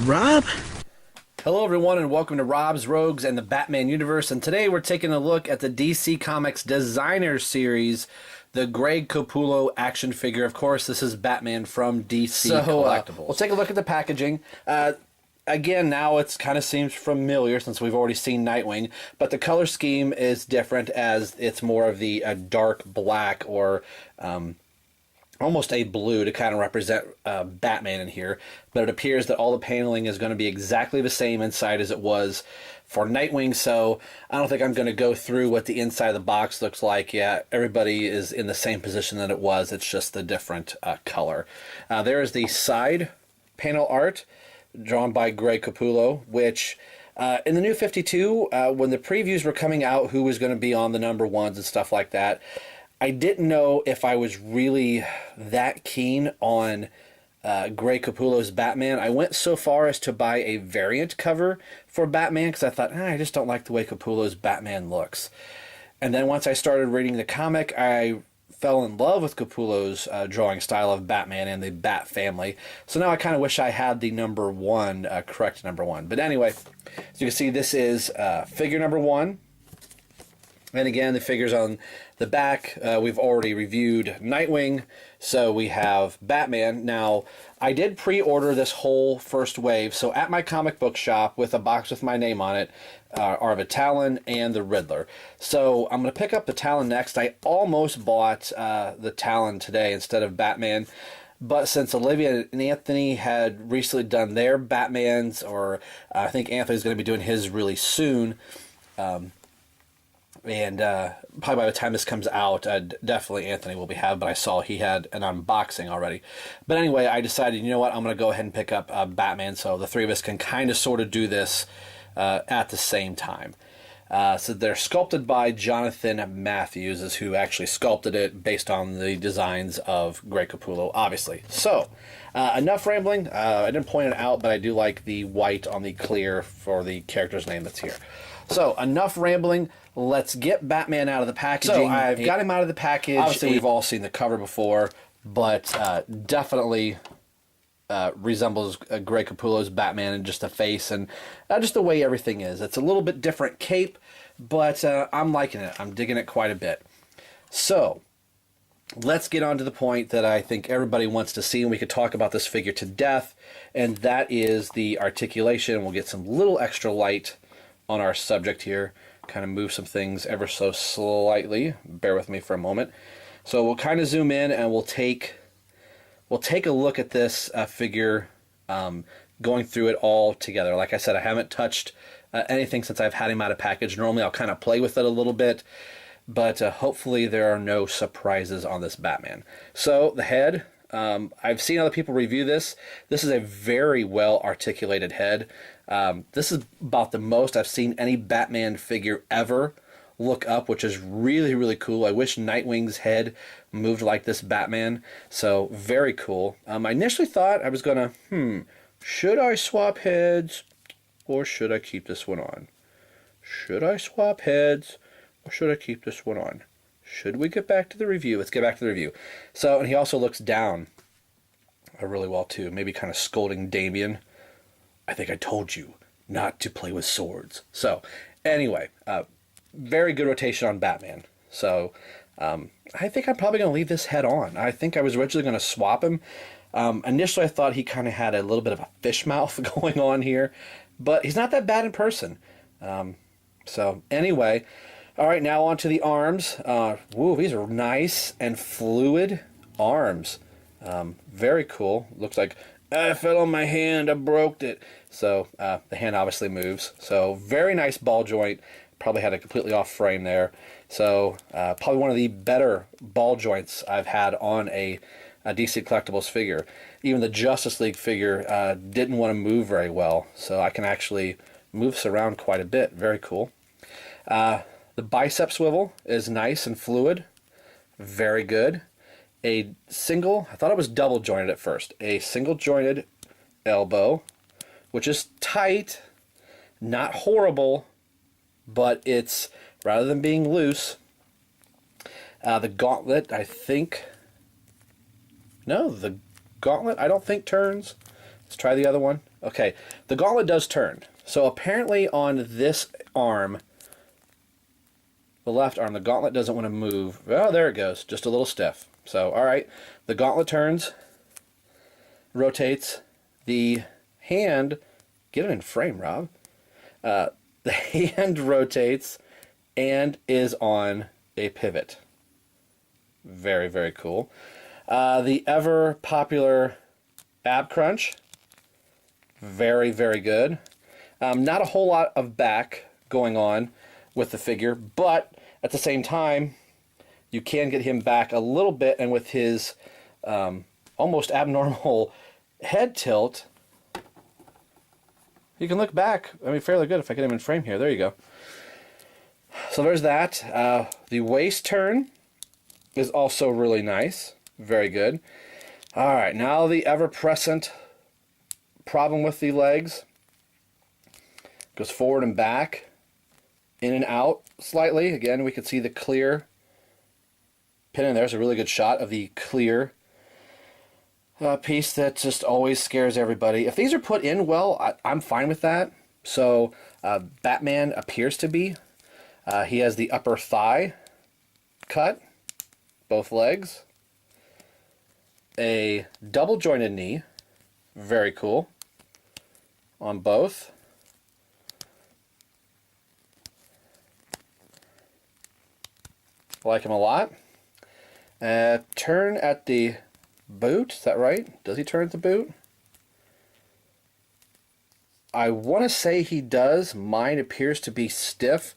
Rob? Hello everyone and welcome to Rob's Rogues and the Batman universe, and today we're taking a look at the DC Comics Designer Series, the Greg Capullo action figure. Of course, this is Batman from DC Collectibles. We'll take a look at the packaging. Again, now it kind of seems familiar since we've already seen Nightwing, but the color scheme is different as it's more of the dark black or almost a blue to kind of represent Batman in here. But it appears that all the paneling is going to be exactly the same inside as it was for Nightwing, so I don't think I'm going to go through what the inside of the box looks like. Yeah, everybody is in the same position that it was. It's just the different color. There is the side panel art drawn by Greg Capullo, which in the New 52, when the previews were coming out, who was going to be on the number ones and stuff like that, I didn't know if I was really that keen on Greg Capullo's Batman. I went so far as to buy a variant cover for Batman because I thought, I just don't like the way Capullo's Batman looks. And then once I started reading the comic, I fell in love with Capullo's drawing style of Batman and the Bat family. So now I kind of wish I had the number one, correct number one. But anyway, as you can see, this is figure number one. And again, the figures on the back, we've already reviewed Nightwing, so we have Batman. Now, I did pre-order this whole first wave, so at my comic book shop with a box with my name on it are the Talon and the Riddler. So I'm going to pick up the Talon next. I almost bought the Talon today instead of Batman, but since Olivia and Anthony had recently done their Batmans, or I think Anthony's going to be doing his really soon, and probably by the time this comes out, definitely Anthony will be have, but I saw he had an unboxing already. But anyway, I decided, you know what, I'm going to go ahead and pick up Batman, so the three of us can kind of sort of do this at the same time. So they're sculpted by Jonathan Matthews, is who actually sculpted it based on the designs of Greg Capullo, obviously. So, enough rambling. I didn't point it out, but I do like the white on the clear for the character's name that's here. So, enough rambling. Let's get Batman out of the packaging. So, I've got him out of the package. Obviously, we've all seen the cover before, but definitely resembles Greg Capullo's Batman in just the face and just the way everything is. It's a little bit different cape, but I'm liking it. I'm digging it quite a bit. So, let's get on to the point that I think everybody wants to see, and we could talk about this figure to death, and that is the articulation. We'll get some little extra light on our subject here. Kind of move some things ever so slightly. Bear with me for a moment. So we'll kind of zoom in and we'll take a look at this figure, going through it all together. Like I said, I haven't touched anything since I've had him out of package. Normally I'll kind of play with it a little bit, but hopefully there are no surprises on this Batman. So the head, I've seen other people review this. This is a very well articulated head. This is about the most I've seen any Batman figure ever look up, which is really, really cool. I wish Nightwing's head moved like this Batman. So, very cool. I initially thought I was going to, should I swap heads or should I keep this one on? Should I swap heads or should I keep this one on? Should we get back to the review? Let's get back to the review. So, and he also looks down really well, too. Maybe kind of scolding Damian. I think I told you not to play with swords. So, anyway, very good rotation on Batman. So, I think I'm probably going to leave this head on. I think I was originally going to swap him. Initially, I thought he kind of had a little bit of a fish mouth going on here, but he's not that bad in person. So, anyway, all right, now on to the arms. Woo, these are nice and fluid arms. Very cool. Looks like I fell on my hand, I broke it. So the hand obviously moves. So very nice ball joint. Probably had a completely off frame there. So probably one of the better ball joints I've had on a DC Collectibles figure. Even the Justice League figure didn't want to move very well. So I can actually move this around quite a bit. Very cool. The bicep swivel is nice and fluid. Very good. I thought it was double jointed at first, a single jointed elbow, which is tight, not horrible, but it's, rather than being loose, the gauntlet, I don't think turns, Let's try the other one. Okay, the gauntlet does turn. So apparently on this arm, the left arm, the gauntlet doesn't want to move. Oh, there it goes. Just a little stiff. So, all right. The gauntlet turns, rotates. The hand, get it in frame, Rob. The hand rotates and is on a pivot. Very, very cool. The ever popular ab crunch. Very, very good. Not a whole lot of back going on with the figure, but at the same time, you can get him back a little bit, and with his almost abnormal head tilt, you can look back, I mean, fairly good if I get him in frame here. There you go. So there's that. The waist turn is also really nice. Very good. All right, now the ever-present problem with the legs. Goes forward and back, in and out slightly. Again, we can see the clear pin in there. It's a really good shot of the clear piece that just always scares everybody. If these are put in well, I'm fine with that. So Batman appears to be. He has the upper thigh cut, both legs. A double jointed knee, very cool, on both. I like him a lot. Turn at the boot, is that right? Does he turn at the boot? I want to say he does. Mine appears to be stiff.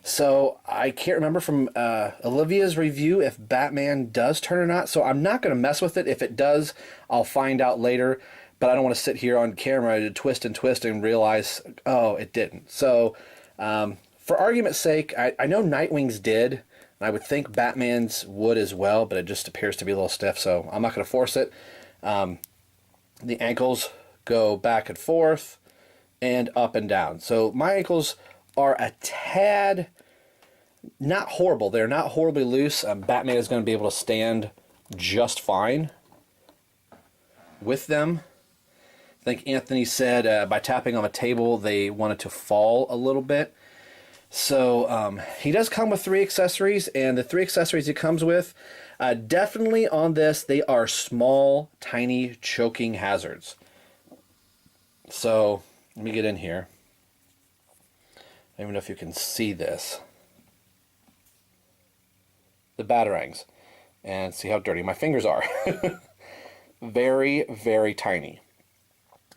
So I can't remember from Olivia's review if Batman does turn or not. So I'm not going to mess with it. If it does, I'll find out later. But I don't want to sit here on camera to twist and realize, oh, it didn't. So for argument's sake, I know Nightwing's did. I would think Batman's would as well, but it just appears to be a little stiff, so I'm not going to force it. The ankles go back and forth and up and down. So my ankles are a tad not horrible. They're not horribly loose. Batman is going to be able to stand just fine with them. I think Anthony said by tapping on a table they wanted to fall a little bit. So he does come with 3 accessories, and the 3 accessories he comes with, definitely on this, they are small, tiny choking hazards. So let me get in here. I don't even know if you can see this. The Batarangs. And see how dirty my fingers are. Very, very tiny.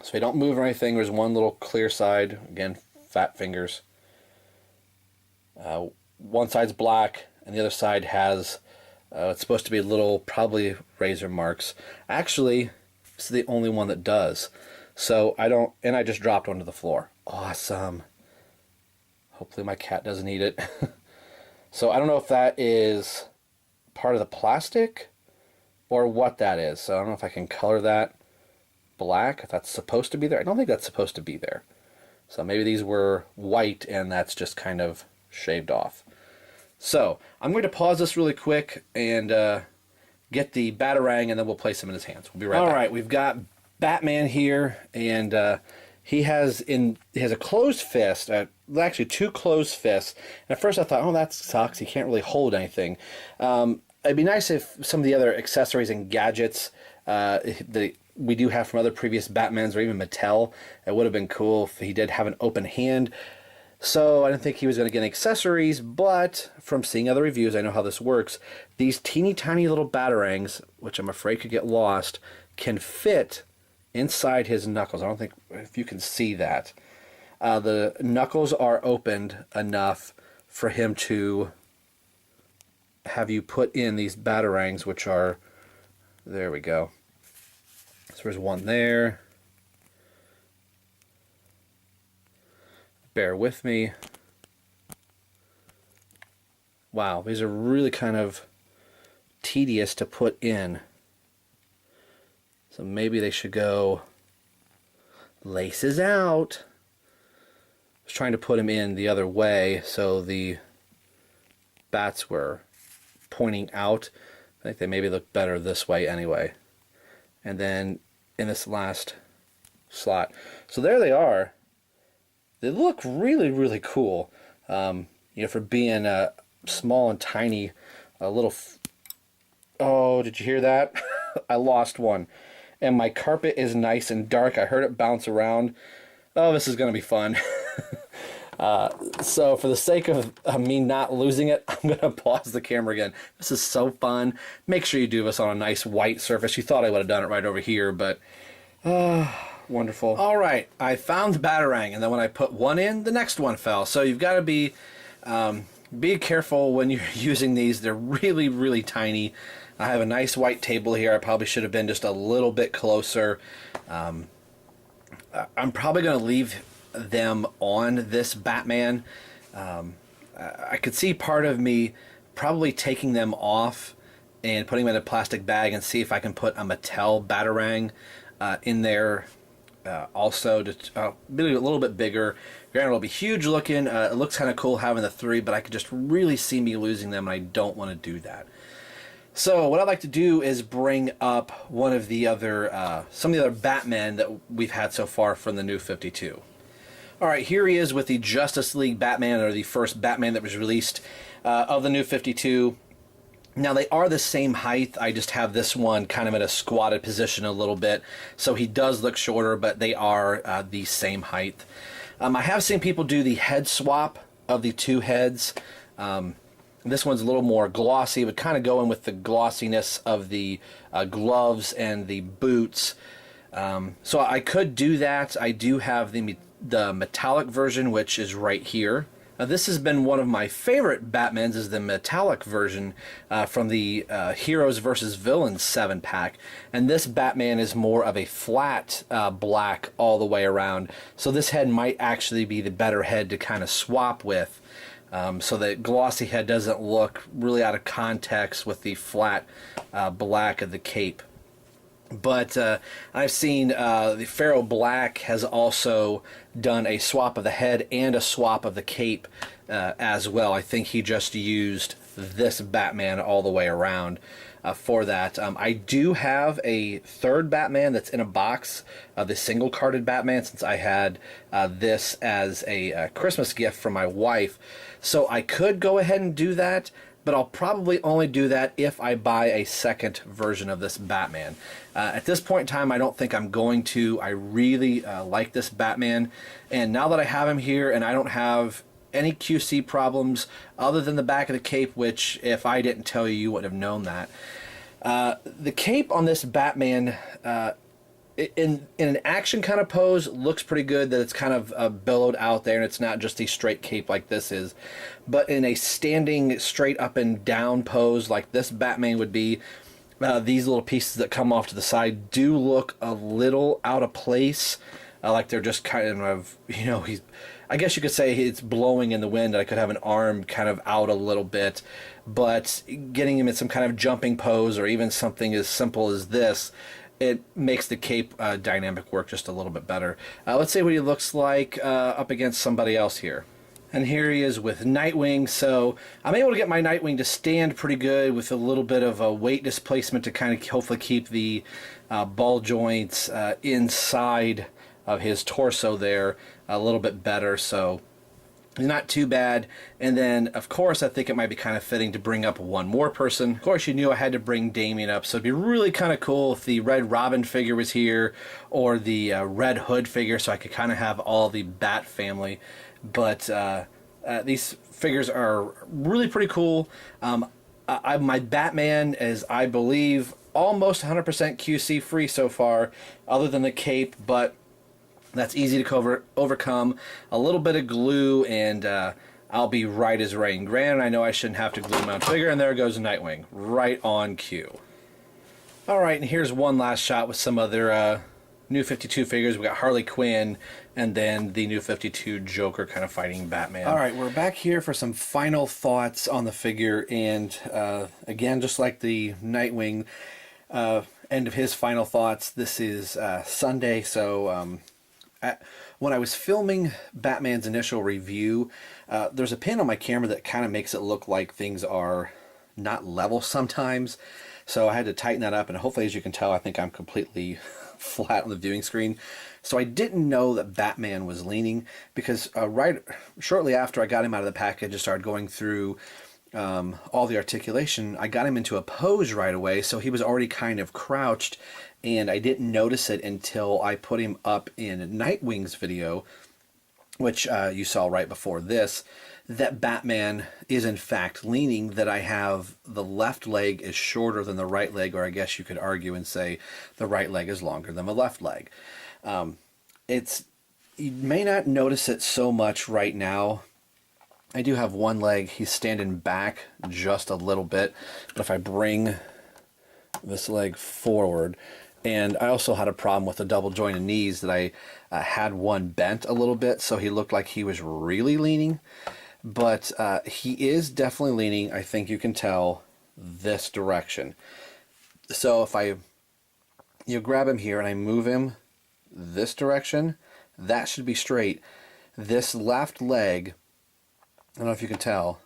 So they don't move or anything. There's one little clear side. Again, fat fingers. One side's black, and the other side has, it's supposed to be little, probably razor marks. Actually, this is the only one that does. So I just dropped onto the floor. Awesome. Hopefully my cat doesn't eat it. So I don't know if that is part of the plastic or what that is. So I don't know if I can color that black, if that's supposed to be there. I don't think that's supposed to be there. So maybe these were white and that's just kind of shaved off. So I'm going to pause this really quick and get the Batarang, and then we'll place him in his hands. We'll be right back. All right, we've got Batman here, and he has a closed fist, actually 2 closed fists. And at first I thought, oh, that sucks. He can't really hold anything. It'd be nice if some of the other accessories and gadgets that we do have from other previous Batmans or even Mattel, it would have been cool if he did have an open hand. So I didn't think he was going to get accessories, but from seeing other reviews, I know how this works. These teeny tiny little Batarangs, which I'm afraid could get lost, can fit inside his knuckles. I don't think if you can see that. The knuckles are opened enough for him to have you put in these Batarangs, which are, there we go. So there's one there. Bear with me. Wow, these are really kind of tedious to put in. So maybe they should go laces out. I was trying to put them in the other way so the bats were pointing out. I think they maybe look better this way anyway. And then in this last slot. So there they are. They look really, really cool. You know, for being small and tiny, a little... Oh, did you hear that? I lost one. And my carpet is nice and dark. I heard it bounce around. Oh, this is going to be fun. So for the sake of me not losing it, I'm going to pause the camera again. This is so fun. Make sure you do this on a nice white surface. You thought I would have done it right over here, but wonderful. All right, I found the Batarang, and then when I put one in, the next one fell. So you've got to be careful when you're using these. They're really, really tiny. I have a nice white table here. I probably should have been just a little bit closer. I'm probably going to leave them on this Batman. I could see part of me probably taking them off and putting them in a plastic bag and see if I can put a Mattel Batarang in there also to be a little bit bigger. Granted, it'll be huge looking. It looks kind of cool having the three, but I could just really see me losing them, and I don't want to do that. So what I'd like to do is bring up one of the other, some of the other Batman that we've had so far from the New 52. All right, here he is with the Justice League Batman, or the first Batman that was released of the New 52. Now, they are the same height. I just have this one kind of in a squatted position a little bit, so he does look shorter, but they are the same height. I have seen people do the head swap of the two heads. This one's a little more glossy, but kind of go in with the glossiness of the gloves and the boots. So I could do that. I do have the metallic version, which is right here. This has been one of my favorite Batmans, is the metallic version from the Heroes vs. Villains 7-pack. And this Batman is more of a flat black all the way around. So this head might actually be the better head to kind of swap with. So the glossy head doesn't look really out of context with the flat black of the cape. But I've seen the Pharaoh Black has also done a swap of the head and a swap of the cape as well. I think he just used this Batman all the way around for that. I do have a third Batman that's in a box, the single-carded Batman, since I had this as a Christmas gift from my wife. So I could go ahead and do that, but I'll probably only do that if I buy a second version of this Batman. At this point in time, I don't think I'm going to. I really like this Batman, and now that I have him here and I don't have any QC problems other than the back of the cape, which if I didn't tell you, you wouldn't have known that. The cape on this Batman, in an action kind of pose, looks pretty good, that it's kind of billowed out there and it's not just a straight cape like this is. But in a standing straight up and down pose like this Batman would be, these little pieces that come off to the side do look a little out of place. Like they're just kind of, you know, I guess you could say it's blowing in the wind. I could have an arm kind of out a little bit, but getting him in some kind of jumping pose or even something as simple as this, it makes the cape dynamic work just a little bit better. Let's see what he looks like up against somebody else here. And here he is with Nightwing. So I'm able to get my Nightwing to stand pretty good with a little bit of a weight displacement to kind of hopefully keep the ball joints inside of his torso there a little bit better. So not too bad. And then, of course, I think it might be kind of fitting to bring up one more person. Of course, you knew I had to bring Damian up, so it'd be really kind of cool if the Red Robin figure was here, or the Red Hood figure, so I could kind of have all the Bat family. But these figures are really pretty cool. My Batman is, I believe, almost 100% QC free so far, other than the cape, but that's easy to overcome. A little bit of glue and I'll be right as rain. Granted, I know I shouldn't have to glue my own figure, and there goes Nightwing, right on cue. Alright, and here's one last shot with some other New 52 figures. We got Harley Quinn, and then the New 52 Joker kind of fighting Batman. Alright, we're back here for some final thoughts on the figure, and again, just like the Nightwing end of his final thoughts, this is Sunday, so when I was filming Batman's initial review, there's a pin on my camera that kind of makes it look like things are not level sometimes. So I had to tighten that up, and hopefully, as you can tell, I think I'm completely flat on the viewing screen. So I didn't know that Batman was leaning, because right shortly after I got him out of the package and started going through all the articulation, I got him into a pose right away, so he was already kind of crouched, and I didn't notice it until I put him up in Nightwing's video, which you saw right before this, that Batman is in fact leaning, that I have the left leg is shorter than the right leg, or I guess you could argue and say the right leg is longer than the left leg. You may not notice it so much right now. I do have one leg, he's standing back just a little bit, but if I bring this leg forward, and I also had a problem with the double jointed knees, that I had one bent a little bit, so he looked like he was really leaning. But he is definitely leaning, I think you can tell, this direction. So if I grab him here and I move him this direction, that should be straight. This left leg, I don't know if you can tell,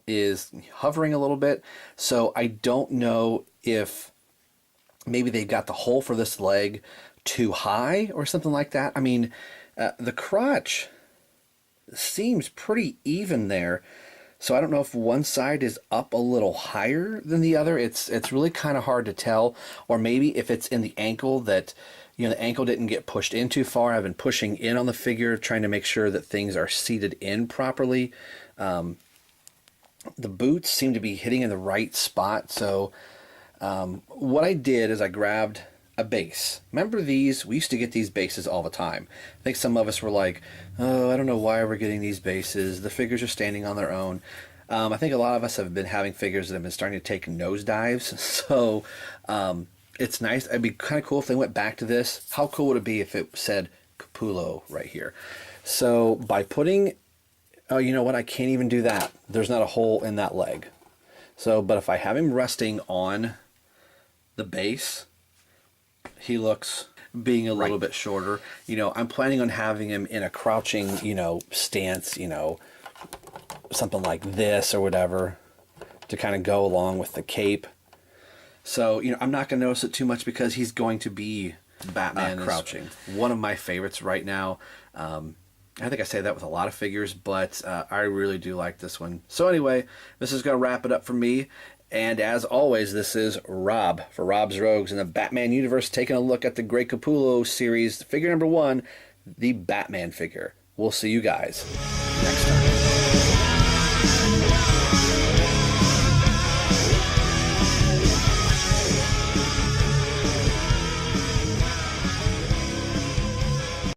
is hovering a little bit. So I don't know if maybe they got the hole for this leg too high or something like that. I mean, the crotch seems pretty even there, so I don't know if one side is up a little higher than the other. It's really kind of hard to tell, or maybe if it's in the ankle, that the ankle didn't get pushed in too far. I've been pushing in on the figure, trying to make sure that things are seated in properly. The boots seem to be hitting in the right spot. So what I did is I grabbed a base. Remember these? We used to get these bases all the time. I think some of us were like, oh, I don't know why we're getting these bases. The figures are standing on their own. I think a lot of us have been having figures that have been starting to take nosedives. So it's nice. It'd be kind of cool if they went back to this. How cool would it be if it said Capullo right here? So by putting, oh, you know what? I can't even do that. There's not a hole in that leg. So, but if I have him resting on the base, he looks being a little bit shorter. I'm planning on having him in a crouching, stance, something like this or whatever, to kind of go along with the cape. So, I'm not going to notice it too much, because he's going to be Batman crouching. One of my favorites right now. I think I say that with a lot of figures, but I really do like this one. So anyway, this is going to wrap it up for me. And as always, this is Rob for Rob's Rogues in the Batman universe, taking a look at the Great Capullo series, figure number 1, the Batman figure. We'll see you guys next time.